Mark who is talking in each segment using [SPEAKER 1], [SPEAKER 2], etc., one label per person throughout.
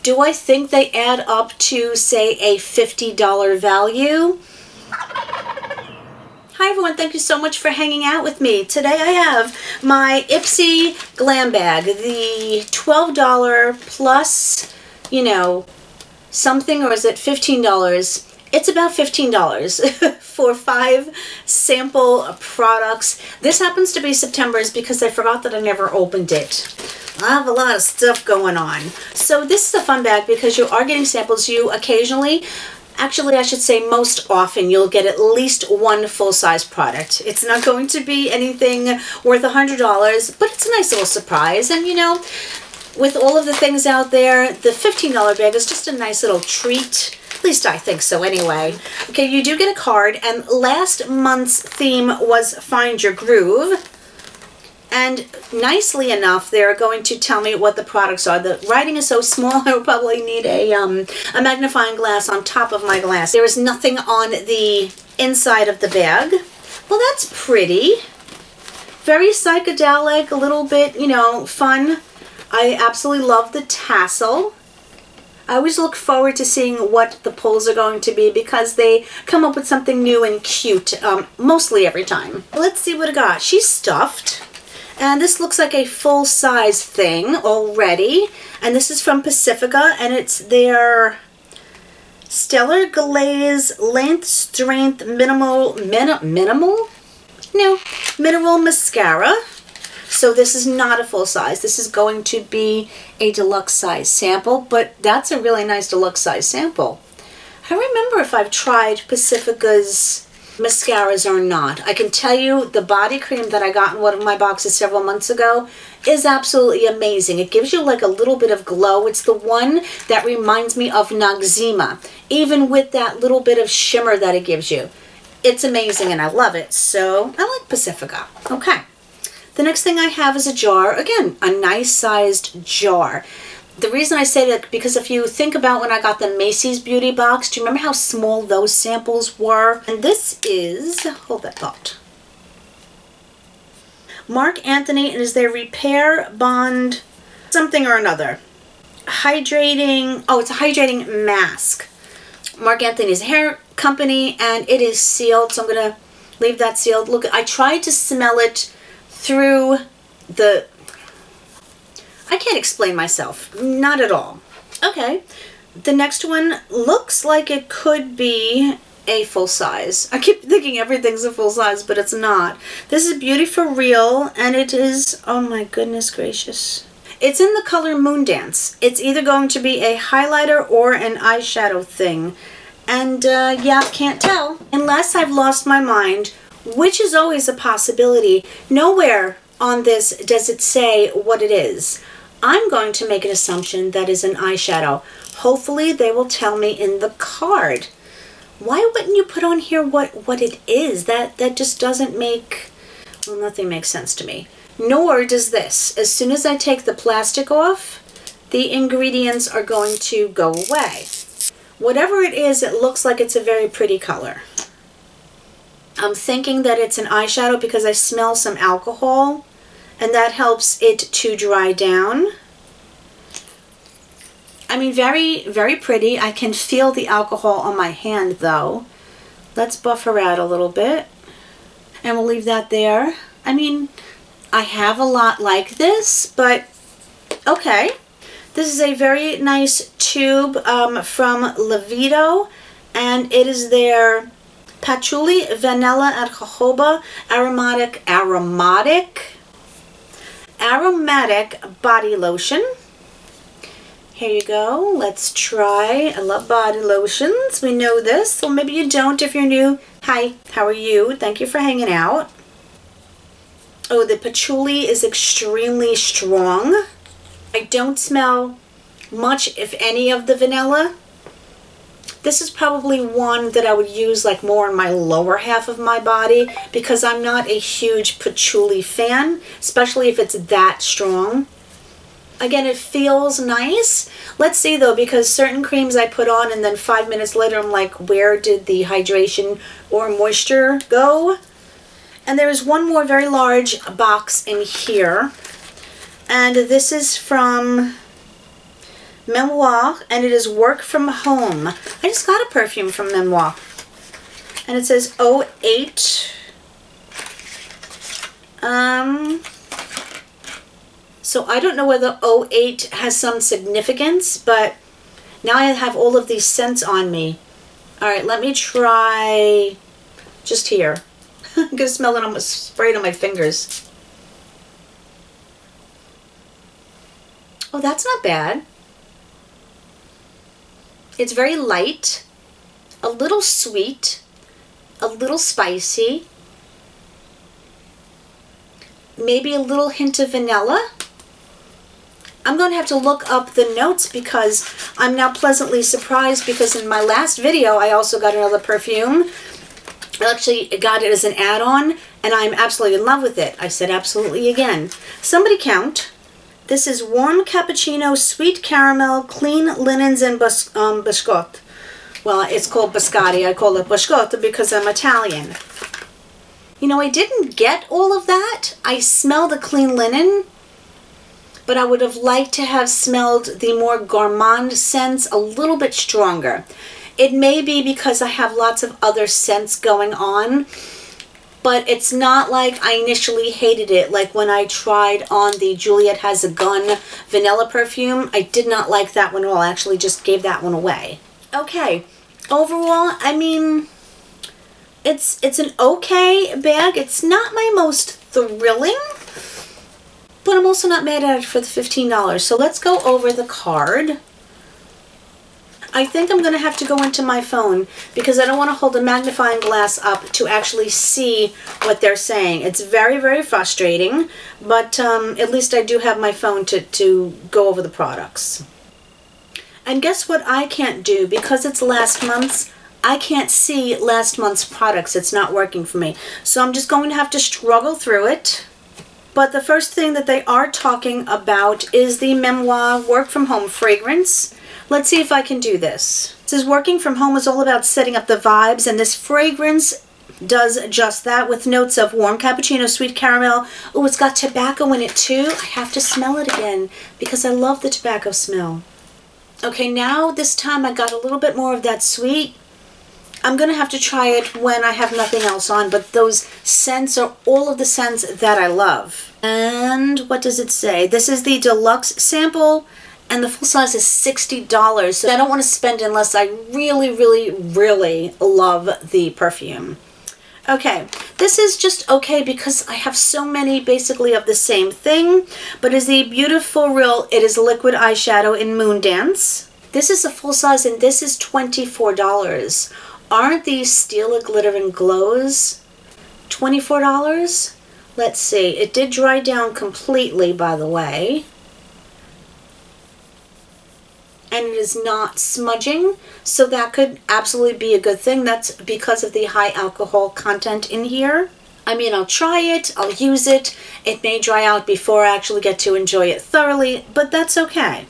[SPEAKER 1] Do I think they add up to, say, a $50 value? Hi everyone, thank you so much for hanging out with me. Today I have my Ipsy Glam Bag, the $12 plus, something, or is it $15? It's about $15 for 5 sample products. This happens to be September's because I forgot that I never opened it. I have a lot of stuff going on. So this is a fun bag because you are getting samples. You occasionally, actually I should say most often, you'll get at least one full-size product. It's not going to be anything worth $100, but it's a nice little surprise. And with all of the things out there, the $15 bag is just a nice little treat. At least I think so anyway. Okay, you do get a card, and last month's theme was Find Your Groove. And nicely enough, they're going to tell me what the products are. The writing is so small, I would probably need a magnifying glass on top of my glass. There is nothing on the inside of the bag. Well, that's pretty. Very psychedelic, a little bit, fun. I absolutely love the tassel. I always look forward to seeing what the pulls are going to be because they come up with something new and cute, mostly every time. Let's see what I got. She's stuffed. And this looks like a full-size thing already. And this is from Pacifica, and it's their Stellar Glaze Length Strength Mineral Mascara. So this is not a full size. This is going to be a deluxe size sample, but that's a really nice deluxe size sample. I don't remember if I've tried Pacifica's mascaras or not. I can tell you the body cream that I got in one of my boxes several months ago is absolutely amazing. It gives you like a little bit of glow. It's the one that reminds me of Noxzema, even with that little bit of shimmer that it gives you. It's amazing and I love it. So I like Pacifica. Okay. The next thing I have is a jar. Again, a nice sized jar. The reason I say that, because if you think about when I got the Macy's Beauty Box, do you remember how small those samples were? And this is, hold that thought, Marc Anthony. It is their Repair Bond something or another. Hydrating, it's a hydrating mask. Marc Anthony's hair company, and it is sealed, so I'm going to leave that sealed. Look, I tried to smell it through the... I can't explain myself. Not at all. Okay. The next one looks like it could be a full size. I keep thinking everything's a full size, but it's not. This is Beauty for Real, and it is, oh my goodness gracious. It's in the color Moondance. It's either going to be a highlighter or an eyeshadow thing. And yeah, can't tell. Unless I've lost my mind, which is always a possibility. Nowhere on this does it say what it is. I'm going to make an assumption that is an eyeshadow. Hopefully they will tell me in the card. Why wouldn't you put on here what it is? That just doesn't make, well, nothing makes sense to me. Nor does this. As soon as I take the plastic off, the ingredients are going to go away. Whatever it is, it looks like it's a very pretty color. I'm thinking that it's an eyeshadow because I smell some alcohol, and that helps it to dry down. I mean, very, very pretty. I can feel the alcohol on my hand, though. Let's buff her out a little bit, and we'll leave that there. I mean, I have a lot like this, but okay. This is a very nice tube from Levito, and it is their Patchouli Vanilla and Jojoba Aromatic Body Lotion. Here you go. Let's try. I love body lotions. We know this. Well, maybe you don't if you're new. Hi, how are you? Thank you for hanging out. Oh, the patchouli is extremely strong. I don't smell much, if any, of the vanilla. This is probably one that I would use like more in my lower half of my body because I'm not a huge patchouli fan, especially if it's that strong. Again, it feels nice. Let's see though, because certain creams I put on and then 5 minutes later I'm like, where did the hydration or moisture go? And there's one more very large box in here. And this is from Memoir, and it is Work from Home. I just got a perfume from Memoir. And it says 08. So I don't know whether 08 has some significance, but now I have all of these scents on me. All right, let me try just here. I'm going to smell it, spray it on my fingers. Oh, that's not bad. It's very light, a little sweet, a little spicy, maybe a little hint of vanilla. I'm going to have to look up the notes because I'm now pleasantly surprised, because in my last video I also got another perfume. I actually got it as an add-on and I'm absolutely in love with it. I said absolutely again. Somebody count. This is Warm Cappuccino, Sweet Caramel, Clean Linens, and Biscotti. Well, it's called Biscotti. I call it Biscotti because I'm Italian. You know, I didn't get all of that. I smell the clean linen, but I would have liked to have smelled the more gourmand scents a little bit stronger. It may be because I have lots of other scents going on, but it's not like I initially hated it. Like when I tried on the Juliet Has a Gun vanilla perfume, I did not like that one at all. I actually just gave that one away. Okay, overall, I mean, it's an okay bag. It's not my most thrilling, but I'm also not mad at it for the $15. So let's go over the card. I think I'm going to have to go into my phone because I don't want to hold a magnifying glass up to actually see what they're saying. It's very, very frustrating, but at least I do have my phone to go over the products. And guess what I can't do? Because it's last month's, I can't see last month's products. It's not working for me. So I'm just going to have to struggle through it. But the first thing that they are talking about is the Memoir Work From Home fragrance. Let's see if I can do this. It says working from home is all about setting up the vibes, and this fragrance does just that with notes of warm cappuccino, sweet caramel. Oh, it's got tobacco in it too. I have to smell it again because I love the tobacco smell. Okay, now this time I got a little bit more of that sweet. I'm going to have to try it when I have nothing else on, but those scents are all of the scents that I love. And what does it say? This is the deluxe sample, and the full size is $60. So I don't want to spend unless I really, really, really love the perfume. Okay, this is just okay because I have so many basically of the same thing, but it's the Beautiful Real It Is Liquid Eyeshadow in Moondance. This is a full size and this is $24. Aren't these Steal a Glitter and Glows $24? Let's see, it did dry down completely, by the way. And it is not smudging, so that could absolutely be a good thing. That's because of the high alcohol content in here. I mean, I'll try it, I'll use it. It may dry out before I actually get to enjoy it thoroughly, but that's okay.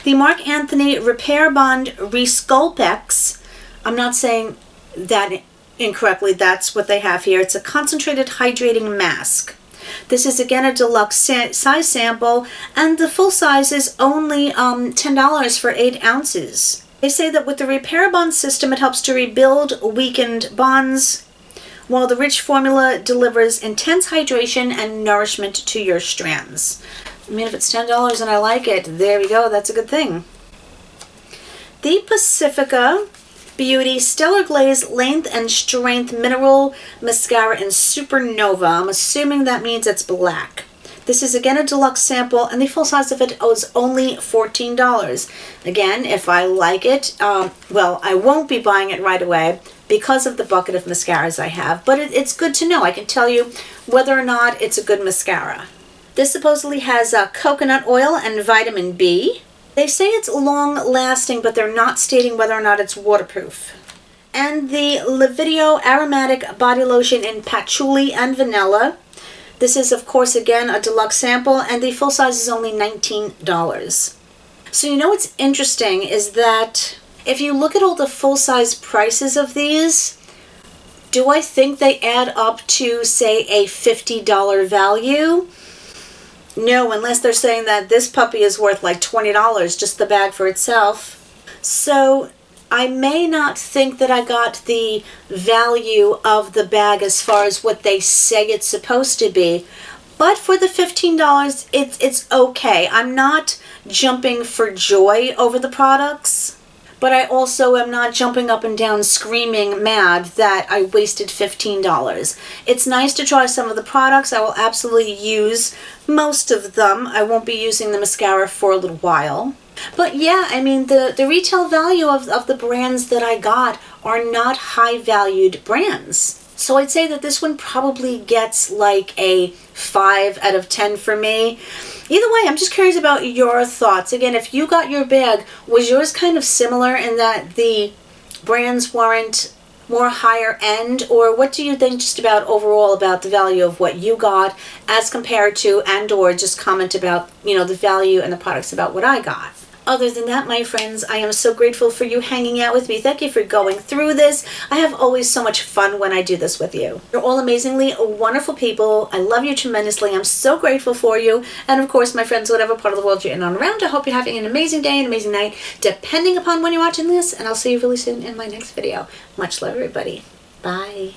[SPEAKER 1] The Marc Anthony Repair Bond Resculpex. I'm not saying that incorrectly, that's what they have here. It's a concentrated hydrating mask. This is again a deluxe size sample, and the full size is only $10 for 8 ounces. They say that with the Repair Bond system, it helps to rebuild weakened bonds, while the rich formula delivers intense hydration and nourishment to your strands. I mean, if it's $10 and I like it, there we go, that's a good thing. The Pacifica Beauty Stellar Glaze Length and Strength Mineral Mascara in Supernova. I'm assuming that means it's black. This is again a deluxe sample, and the full size of it is only $14. Again, if I like it, well, I won't be buying it right away because of the bucket of mascaras I have, but it's good to know. I can tell you whether or not it's a good mascara. This supposedly has coconut oil and vitamin B. They say it's long-lasting, but they're not stating whether or not it's waterproof. And the Lividio Aromatic Body Lotion in Patchouli and Vanilla. This is, of course, again, a deluxe sample, and the full size is only $19. So you know what's interesting is that if you look at all the full-size prices of these, do I think they add up to, say, a $50 value? No, unless they're saying that this puppy is worth like $20, just the bag for itself. So I may not think that I got the value of the bag as far as what they say it's supposed to be. But for the $15, it's okay. I'm not jumping for joy over the products, but I also am not jumping up and down screaming mad that I wasted $15. It's nice to try some of the products. I will absolutely use most of them. I won't be using the mascara for a little while. But yeah, I mean, the retail value of the brands that I got are not high valued brands. So I'd say that this one probably gets like a 5 out of 10 for me. Either way, I'm just curious about your thoughts. Again, if you got your bag, was yours kind of similar in that the brands weren't more higher end? Or what do you think just about overall about the value of what you got as compared to, and or just comment about, the value and the products about what I got? Other than that, my friends, I am so grateful for you hanging out with me. Thank you for going through this. I have always so much fun when I do this with you. You're all amazingly wonderful people. I love you tremendously. I'm so grateful for you. And of course, my friends, whatever part of the world you're in and around, I hope you're having an amazing day, an amazing night, depending upon when you're watching this. And I'll see you really soon in my next video. Much love, everybody. Bye.